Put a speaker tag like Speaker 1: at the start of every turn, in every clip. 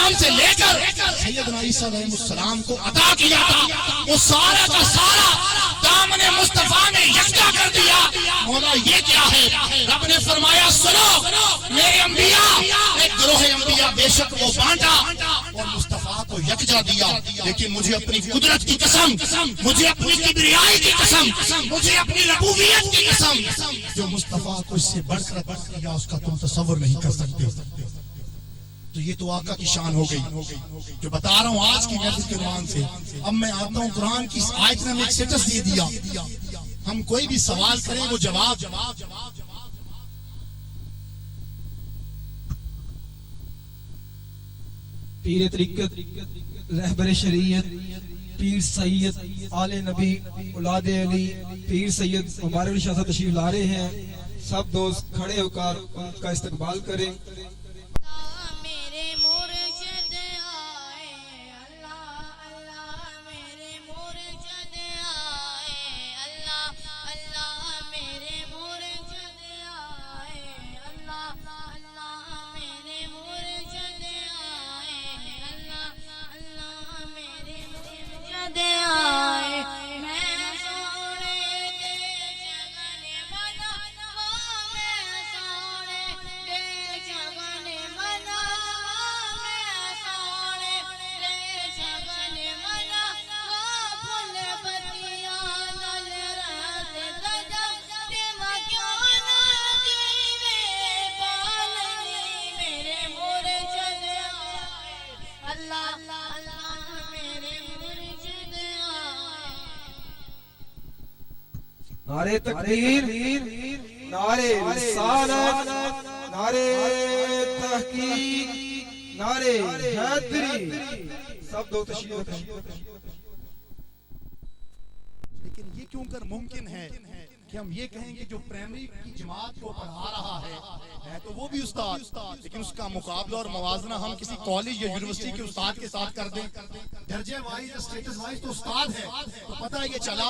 Speaker 1: السلام سے لے کر سیدنا عیسیٰ علیہ السلام کو عطا کیا تھا، وہ سارا کا سارا دامن مصطفیٰ نے یکجا کر دیا۔ مولا یہ کیا ہے؟ رب نے فرمایا سنو میرے انبیاء، ایک گروہ انبیاء بے شک وہ بانٹا اور مصطفیٰ کو یکجا دیا، لیکن مجھے اپنی قدرت کی قسم، مجھے اپنی کبریائی کی قسم، مجھے اپنی ربوبیت کی قسم، جو مصطفیٰ کو اس سے بڑھ کر دیا اس کا تم تصور نہیں کر سکتے۔ تو یہ تو آقا کی شان ہو گئی جو بتا رہا ہوں آج کی محفل کے عنوان سے۔ اب میں آتا ہوں قرآن کی اس آیت نے ہمیں ایک سٹیٹس دے دیا، ہم کوئی بھی سوال کریں وہ جواب۔
Speaker 2: پیر طریقت، رہبر شریعت، پیر سید آل نبی اولاد علی، پیر سید مبارک علی شاہ صاحب تشریف لا رہے ہیں۔ سب دوست کھڑے ہو کر ان کا استقبال کریں۔ نعرے تکبیر، نعرے رسالت، نعرے تحقیق، نعرے حیدری، سب دو تشریف رکھیں۔
Speaker 1: لیکن یہ کیوں کر ممکن ہے کہ ہم یہ کہیں کہ جو پرائمری کی جماعت کو پڑھا رہا ہے تو وہ بھی استاد، لیکن اس کا مقابلہ اور موازنہ ہم کسی کالج یا یونیورسٹی کے استاد کے ساتھ کر دیں، درجے وائز یا سٹیٹس وائز تو استاد ہے، تو پتہ یہ چلا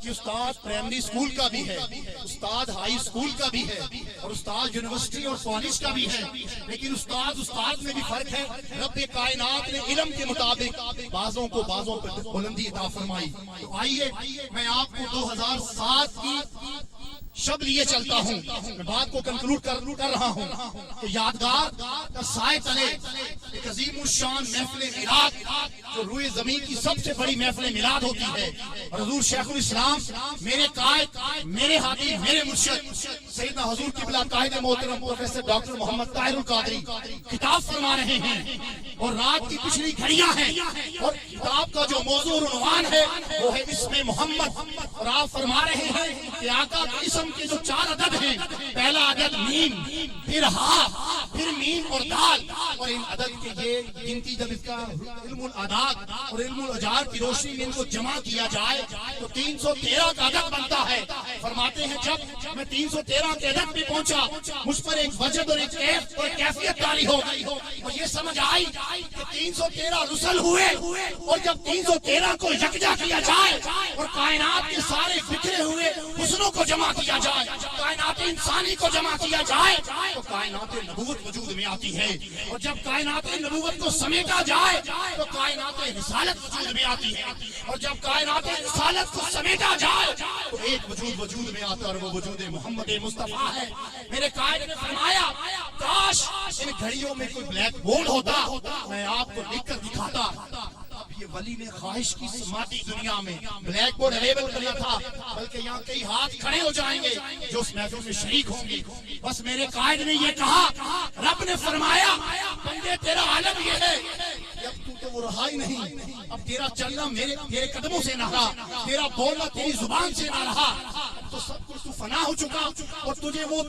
Speaker 1: کہ استاد پرائمری اسکول کا بھی ہے، استاد ہائی اسکول کا بھی ہے، اور استاد یونیورسٹی اور کالج کا بھی ہے، لیکن استاد میں بھی فرق ہے۔ رب کائنات نے علم کے مطابق بعضوں کو بعضوں پر بلندی عطا فرمائی۔ تو آئیے میں آپ کو 2007 کی شب لیے چلتا ہوں، میں بات کو کنکلوڈ کر رہا ہوں کہ یادگار کا سائے تلے ایک عظیم الشان محفل میلاد جو روئے زمین کی سب سے بڑی محفل میلاد ہوتی ہے، اور حضور شیخ الاسلام میرے قائد، میرے ہادی، میرے مرشد سیدنا حضور قبلہ قائد محترم پروفیسر ڈاکٹر محمد طاہر القادری خطاب فرما رہے ہیں، اور رات کی پچھلی گھڑیاں ہیں، اور کتاب کا جو موضوع اور عنوان ہے وہ ہے اسم محمد، اور آپ فرما رہے ہیں کہ آقا کے اسم کے جو 4 عدد ہیں، پہلا عدد میم، پھر ہا، پھر میم اور دال، اور ان عدد کے یہ گنتی جب اس کا علم العداد اور علم الاجار کی روشنی میں ان کو جمع کیا جائے تو 313 کا عدد بنتا ہے۔ فرماتے ہیں جب میں 313 کے عدد پہ پہنچا مجھ پر ایک وجد اور ایک کیف اور کیفیت تاری ہو گئی، اور یہ سمجھ آئی کہ 313 رسل ہوئے، اور جب 313 کو یکجا کیا جائے اور کائنات کے سارے بکھرے ہوئے حسنوں کو جمع کیا جائے، کائنات انسانی کو جمع کیا جائے تو کائنات نبوت وجود میں آتی ہے، اور جب کائنات نبوت کو سمیٹا جائے تو کائنات رسالت وجود میں آتی ہے، اور جب کائنات رسالت کو سمیٹا جائے تو ایک وجود میں آتا ہے، اور وہ وجود محمد مصطفیٰ ہے۔ میرے قائد نے فرمایا کاش ان گھڑیوں میں کوئی بلیک بورڈ ہوتا، میں آپ کو لکھ کر دکھاتا۔ یہ ولی نے خواہش کی سماتی دنیا میں بلیک بورڈ اویلیبل کرنا تھا، بلکہ یہاں کئی ہاتھ کھڑے ہو جائیں گے جو اس محفل میں شریک ہوں گے۔ بس میرے قائد نے یہ کہا، رب نے فرمایا بندے تیرا عالم یہ ہے کہ اب تو وہ رہا ہی نہیں، اب تیرا چلنا تیرے قدموں سے نہ رہا، تیرا بولنا تیری زبان سے نہ رہا، تو سب کچھ تو فنا ہو چکا، اور تجھے وہ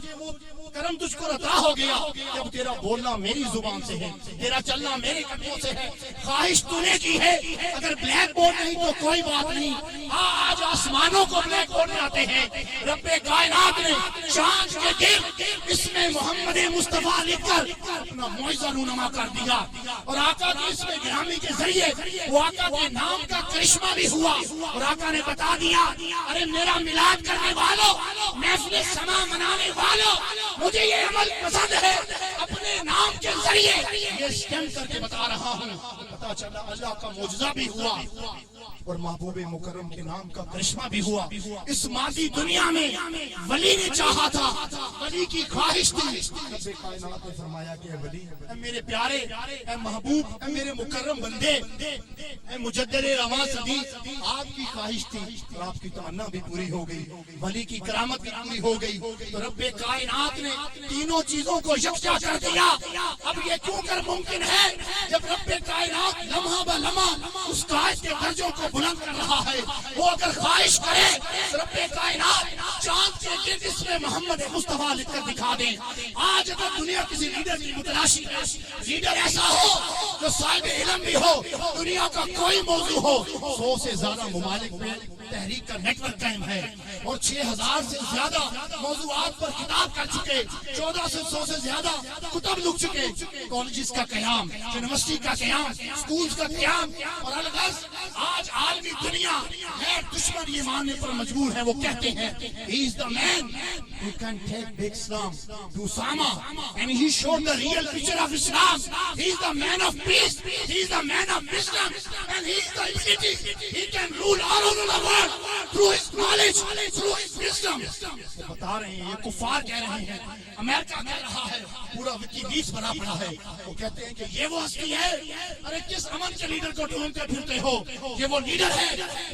Speaker 1: کرم تجھ کو عطا ہو گیا کہ اب تیرا بولنا میری زبان سے ہے، تیرا چلنا میرے قدموں سے ہے۔ خواہش تو نے کی ہے اگر بلیک بورڈ نہیں تو کوئی بات نہیں، آج آسمانوں کو بلیک بورڈ میں آتے ہیں۔ رب کائنات نے چاند کے گرد اسم محمد مصطفیٰ لکھ کر اپنا معجزہ رونما کر دیا، اور آقا کے اسم گرامی کے ذریعے وہ آقا کے نام کا کرشمہ بھی ہوا، اور آقا نے بتا دیا ارے میرا میلاد کرنے والوں، محفل سما منانے والوں، مجھے یہ عمل پسند ہے، اپنے اپنے نام کے ذریعے یہ اسٹیمپ کر کے بتا رہا ہوں. پتا چلا اللہ کا معجزہ بھی ہوا اور محبوب مکرم کے نام کا کرشمہ بھی ہوا. اس مادی دنیا میں ولی نے چاہا تھا, ولی کی خواہش تھی. رب کائنات نے فرمایا کہ اے ولی, اے میرے پیارے, اے محبوب, اے میرے مکرم بندے, اے مجدد رواں صدی, آپ کی خواہش تھی اور آپ کی تمنا بھی پوری ہو گئی, ولی کی کرامت بھی پوری ہو گئی. تو رب کائنات نے تینوں چیزوں کو یکجا کر دیا. اب یہ کیوں کر ممکن ہے جب رب کائنات لمحہ بہ لمحہ اس قائد کے درجوں کو بلند کر رہا ہے. وہ اگر خواہش کرے رب کائنات چاند کے گرد اس میں محمد مصطفیٰ لکھ کر دکھا دیں. آج اگر دنیا کسی لیڈر کی متلاشی ہے, لیڈر ایسا ہو جو صاحب علم بھی ہو, دنیا کا کوئی موضوع ہو, 100 سے زیادہ ممالک میں تحریک کا نیٹ ورک قائم ہے اور 6000 سے زیادہ موضوعات پر کتاب کر چکے, 1400 سے زیادہ کتب لکھ چکے. کالجز کا قیام, یونیورسٹی کا قیام, سکولز کا قیام اور الغرض آج عالمی دنیا ہے دشمن یہ ماننے پر مجبور ہے. وہ کہتے ہیں he is the man who can take big Islam to Osama and he showed the real picture of Islam. He is the man of peace, he is the man of wisdom and he is the ability. He can rule all over the world through his knowledge, through his wisdom. بتا رہے ہیں, یہ کفار کہہ رہے ہیں, امریکہ کہہ رہا ہے, پورا ویکیلیکس بنا پڑا ہے. وہ کہتے ہیں کہ یہ وہ ہستی ہے. ارے کس امن کے لیڈر کو ڈھونڈتے پھرتے ہو؟ یہ وہ لیڈر ہے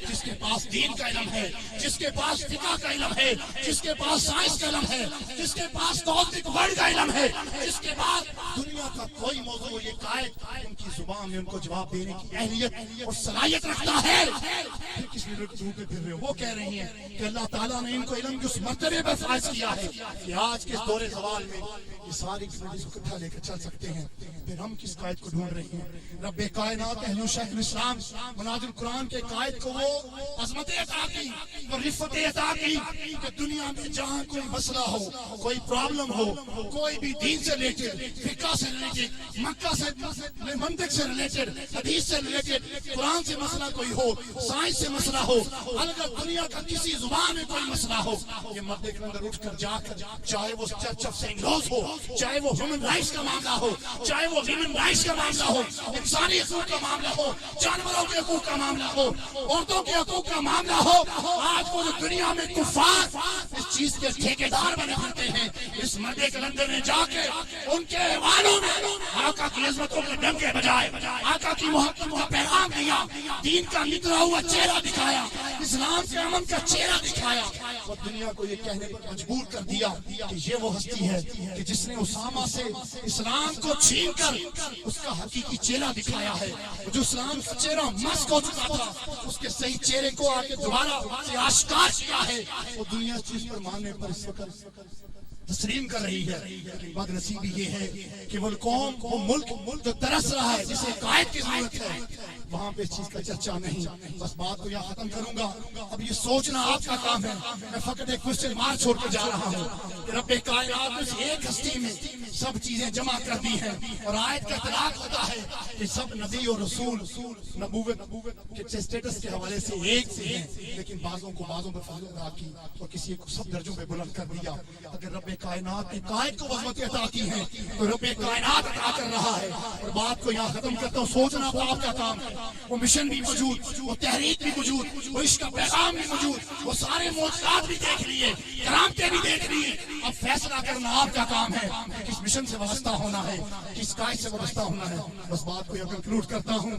Speaker 1: جس کے پاس دین کا علم ہے, جس کے پاس فقہ کا علم ہے, جس کے پاس سائنس کا علم ہے, جس کے پاس کاسمک ورلڈ کا علم ہے, جس کے پاس دنیا کا کوئی موضوع یہ قائد ان کی زبان میں ان کو جواب دینے کی اہلیت اور صلاحیت رکھتا ہے. پھر کس لیڈر کو ڈھونڈتے پھر رہے ہو؟ وہ کہہ رہی ہیں کہ اللہ تعالیٰ نے ان کو علم کے اس مرتبے پر فائز کیا ہے کہ آج کے دور زوال میں یہ ساری چیزیں اکٹھا لے کر چل سکتے ہیں. پھر ہم کس قائد کو ڈھونڈ رہے ہیں؟ رب کائنات اہل شیخ الاسلام مناظر القرآن کے قائد کو وہ عظمت عطا کی, وہ رفت عطا کی کہ دنیا میں جہاں کوئی مسئلہ ہو, کوئی پرابلم ہو, کوئی بھی دین سے ریلیٹڈ, فقہ سے ریلیٹڈ, مکہ سے منطق سے ریلیٹڈ, حدیث سے ریلیٹڈ, قرآن سے مسئلہ کوئی ہو, سائنس سے مسئلہ ہو, اگر دنیا کا کسی زبان میں کوئی مسئلہ ہو, یہ مرد کے اندر اٹھ کر جا کر, چاہے وہ چرچ آف سینٹ لوز ہو, چاہے وہ ہیومن رائٹس کا معاملہ ہو, چاہے وہ ویمن رائٹس کا معاملہ ہو, انسانی حقوق کا معاملہ ہو, جانوروں کے حقوق کا معاملہ ہو, عورتوں کے حقوق کا معاملہ ہو, آج وہ جو دنیا میں کفار اس چیز کے ٹھیکیدار بنے پھرتے ہیں, اس مرد کلندر نے جا کے ان کے حوالوں میں آقا کی عظمتوں کے ڈنکے بجائے, آقا کی محبت کا پیغام دیا, دین کا نکلا ہوا چہرہ دکھایا, اسلام کے امن کا چہرہ دکھایا اور دنیا کو یہ کہنے پر مجبور کر دیا کہ یہ وہ ہستی ہے کہ جس نے اسامہ سے اسلام کو چھین کر اس کا حقیقی چہرہ دکھایا ہے. جو اسلام کا چہرہ مسخ ہو چکا تھا, اس کے صحیح چہرے کو آ کے دوبارہ سے آشکار کیا ہے. وہ دنیا چیز پر ماننے پر اس وقت تسلیم کر رہی ہے. لیکن بد نصیبی یہ ہے کہ وہ قوم, وہ ملک جو ترس رہا ہے, جسے قائد کی ضرورت ہے, وہاں پہ اس چیز کا چرچا نہیں. بس بات کو یہاں ختم کروں گا. اب یہ سوچنا آپ کا کام ہے. میں فقط ایک کوشچن مارک چھوڑ کے جا رہا ہوں کہ رب کائنات اس ایک ہستی میں سب چیزیں جمع کر دی ہیں اور آیت کا اطلاق ہوتا ہے کہ سب نبی اور رسول نبوت کے سٹیٹس کے حوالے سے ایک سے ہیں, لیکن بعضوں کو بعضوں پر فضل عطا کی اور کسی کو سب درجوں پہ بلند کر دیا. اگر رب کائنات نے قائد کو عظمت عطا کی ہے تو رب کائنات عطا کر رہا ہے. اور بات کو یہاں ختم کرتا ہوں. سوچنا تو آپ کا کام ہے. وہ مشن بھی موجود, وہ تحریک بھی موجود, وہ عشق کا پیغام بھی موجود, وہ سارے معجزات بھی دیکھ لیے, کرامتیں بھی دیکھ لیے. اب فیصلہ کرنا آپ کا کام ہے. کس مشن سے وابستہ ہونا ہے, کس قائد سے وابستہ ہونا ہے. بس بات کو یہاں کنکلوڈ کرتا ہوں.